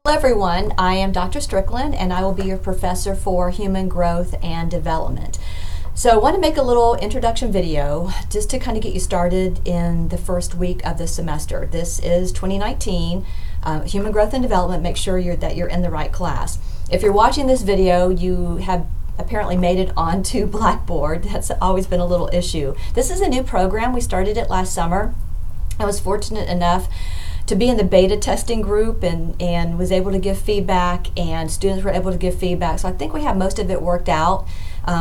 Hello everyone, I am Dr. Strickland and I will be your professor for human growth and development. So I want to make a little introduction video just to kind of get you started in the first week of the semester. This is 2019, human growth and development. Make sure that you're in the right class. If you're watching this video, you have apparently made it onto Blackboard. That's always been a little issue. This is a new program. We started it last summer. I was fortunate enough to be in the beta testing group and was able to give feedback, and students were able to give feedback. So I think we have most of it worked out,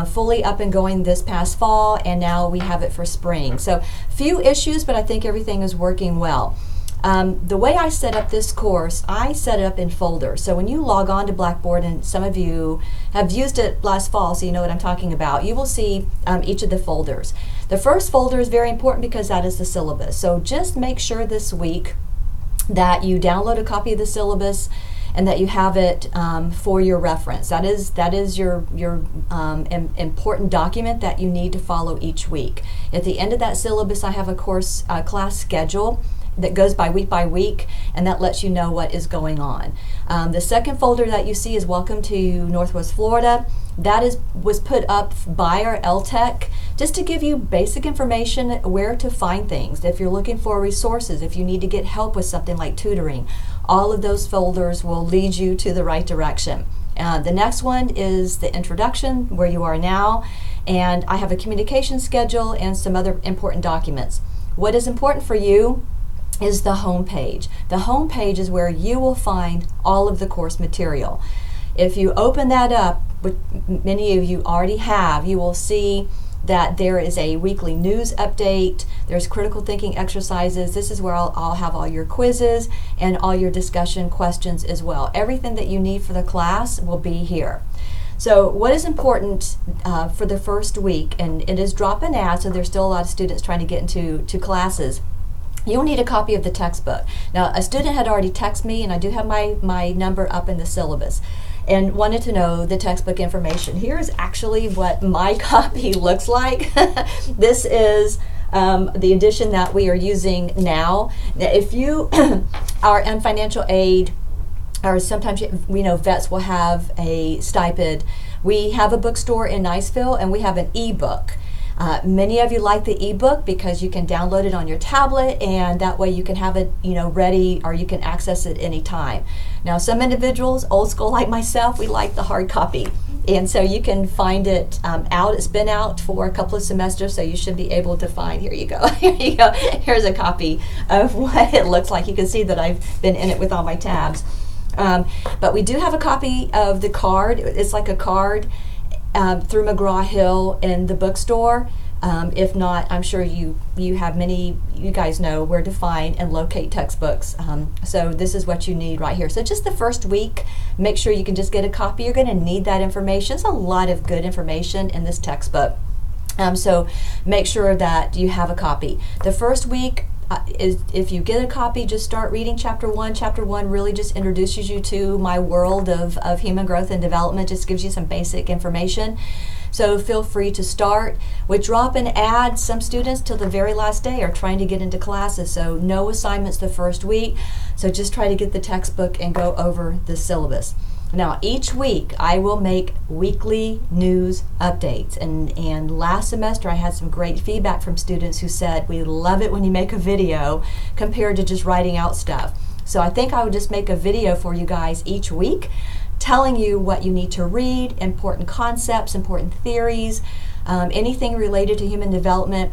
fully up and going this past fall, and now we have it for spring. So few issues, but I think everything is working well. The way I set up this course, I set it up in folders. So when you log on to Blackboard, and some of you have used it last fall, so you know what I'm talking about, you will see each of the folders. The first folder is very important because that is the syllabus. So just make sure this week that you download a copy of the syllabus and that you have it for your reference. That is your important document that you need to follow each week. At the end of that syllabus, I have a class schedule that goes by week, and that lets you know what is going on. The second folder that you see is Welcome to Northwest Florida. That was put up by our LTech just to give you basic information where to find things. If you're looking for resources, if you need to get help with something like tutoring, all of those folders will lead you to the right direction. The next one is the introduction, where you are now, and I have a communication schedule and some other important documents. What is important for you is the home page. The home page is where you will find all of the course material. If you open that up, which many of you already have, you will see that there is a weekly news update, there's critical thinking exercises. This is where I'll have all your quizzes and all your discussion questions as well. Everything that you need for the class will be here. So what is important for the first week, and it is drop and add, so there's still a lot of students trying to get into classes. You'll need a copy of the textbook. Now, a student had already texted me, and I do have my number up in the syllabus, and wanted to know the textbook information. Here's actually what my copy looks like. This is the edition that we are using now. If you are on financial aid, or sometimes we know vets will have a stipend, we have a bookstore in Niceville, and we have an e-book. Many of you like the ebook because you can download it on your tablet, and that way you can have it ready, or you can access it anytime. Now, some individuals, old school like myself, we like the hard copy, and so you can find it out. It's been out for a couple of semesters, so you should be able to find. Here you go. Here you go. Here's a copy of what it looks like. You can see that I've been in it with all my tabs. But we do have a copy of the card. It's like a card through McGraw-Hill in the bookstore. If not, I'm sure you have many, you guys know where to find and locate textbooks. So this is what you need right here. So just the first week, make sure you can just get a copy. You're going to need that information. There's a lot of good information in this textbook. So make sure that you have a copy. The first week, if you get a copy, just start reading chapter 1. Chapter 1 really just introduces you to my world of human growth and development, just gives you some basic information. So feel free to start. With drop and add, some students till the very last day are trying to get into classes, so no assignments the first week. So just try to get the textbook and go over the syllabus. Now, each week I will make weekly news updates, and last semester I had some great feedback from students who said, we love it when you make a video compared to just writing out stuff. So I think I would just make a video for you guys each week telling you what you need to read, important concepts, important theories, anything related to human development,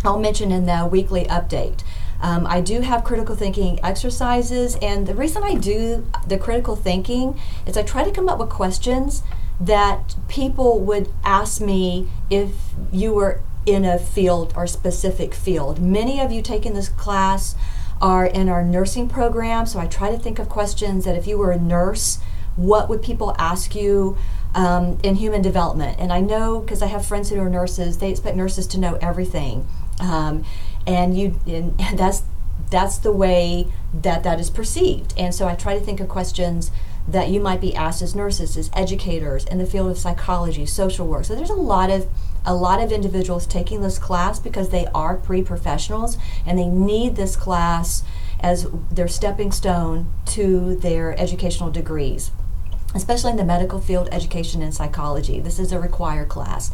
I'll mention in the weekly update. I do have critical thinking exercises, and the reason I do the critical thinking is I try to come up with questions that people would ask me if you were in a field or specific field. Many of you taking this class are in our nursing program, so I try to think of questions that if you were a nurse, what would people ask you in human development? And I know, because I have friends who are nurses, they expect nurses to know everything. And that's the way that is perceived. And so I try to think of questions that you might be asked as nurses, as educators, in the field of psychology, social work. So there's a lot of individuals taking this class because they are pre-professionals and they need this class as their stepping stone to their educational degrees, especially in the medical field, education, and psychology. This is a required class.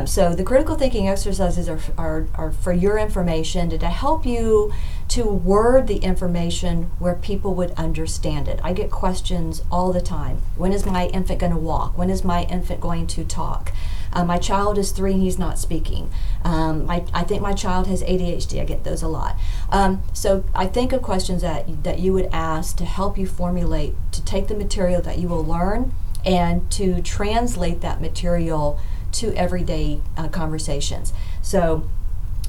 So the critical thinking exercises are for your information to help you to word the information where people would understand it. I get questions all the time. When is my infant going to walk? When is my infant going to talk? My child is 3 and he's not speaking. I think my child has ADHD. I get those a lot. So I think of questions that you would ask to help you formulate, to take the material that you will learn and to translate that material to everyday conversations. So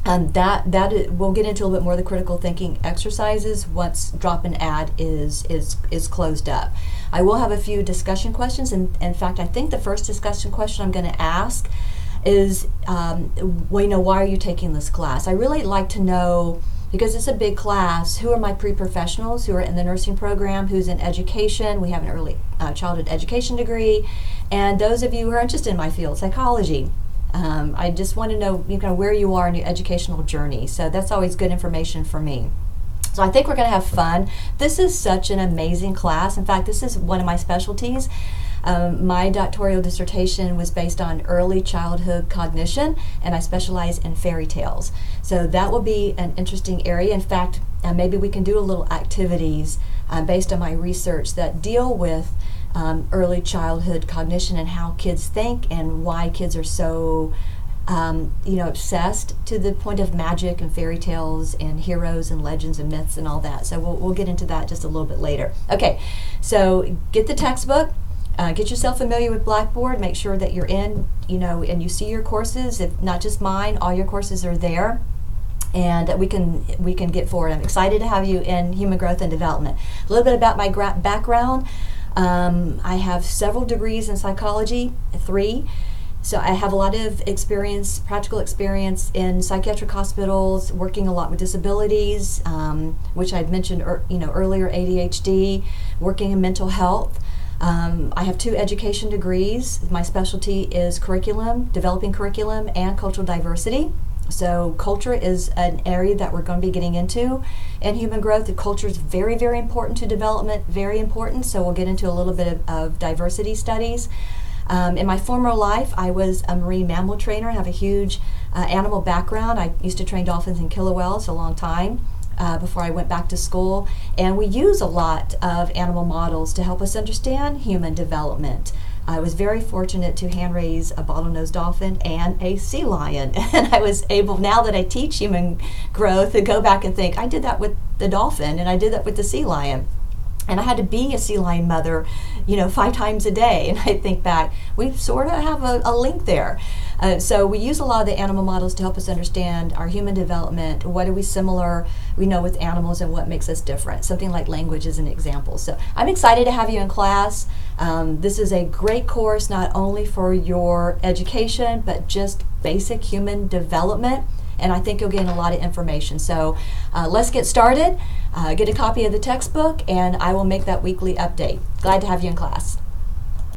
we'll get into a little bit more of the critical thinking exercises once Drop and Add is closed up. I will have a few discussion questions, and in fact, I think the first discussion question I'm going to ask is, why are you taking this class? I really like to know, because it's a big class, who are my pre-professionals who are in the nursing program, who's in education. We have an early childhood education degree, and those of you who are interested in my field, psychology. I just want to know where you are in your educational journey. So that's always good information for me. So I think we're going to have fun. This is such an amazing class. In fact, this is one of my specialties. My doctoral dissertation was based on early childhood cognition, and I specialize in fairy tales. So that will be an interesting area. In fact, maybe we can do a little activities based on my research that deal with early childhood cognition and how kids think and why kids are so obsessed to the point of magic and fairy tales and heroes and legends and myths and all that. So we'll get into that just a little bit later. Okay, so get the textbook. Get yourself familiar with Blackboard. Make sure that you're in, and you see your courses. If not just mine, all your courses are there, and that we can get forward. I'm excited to have you in human growth and development. A little bit about my background. I have several degrees in psychology, 3. So I have a lot of experience, practical experience in psychiatric hospitals, working a lot with disabilities, which I'd mentioned earlier, ADHD, working in mental health. I have 2 education degrees. My specialty is curriculum, developing curriculum, and cultural diversity. So culture is an area that we're going to be getting into. And human growth, the culture is very, very important to development, very important. So we'll get into a little bit of diversity studies. In my former life, I was a marine mammal trainer. I have a huge animal background. I used to train dolphins and killer whales for a long time before I went back to school. And we use a lot of animal models to help us understand human development. I was very fortunate to hand raise a bottlenose dolphin and a sea lion. And I was able, now that I teach human growth, to go back and think, I did that with the dolphin and I did that with the sea lion. And I had to be a sea lion mother, 5 times a day. And I think back, we sort of have a link there. So we use a lot of the animal models to help us understand our human development. What are we similar, with animals, and what makes us different? Something like language is an example. So I'm excited to have you in class. This is a great course, not only for your education, but just basic human development. And I think you'll gain a lot of information. So let's get started. Get a copy of the textbook, and I will make that weekly update. Glad to have you in class.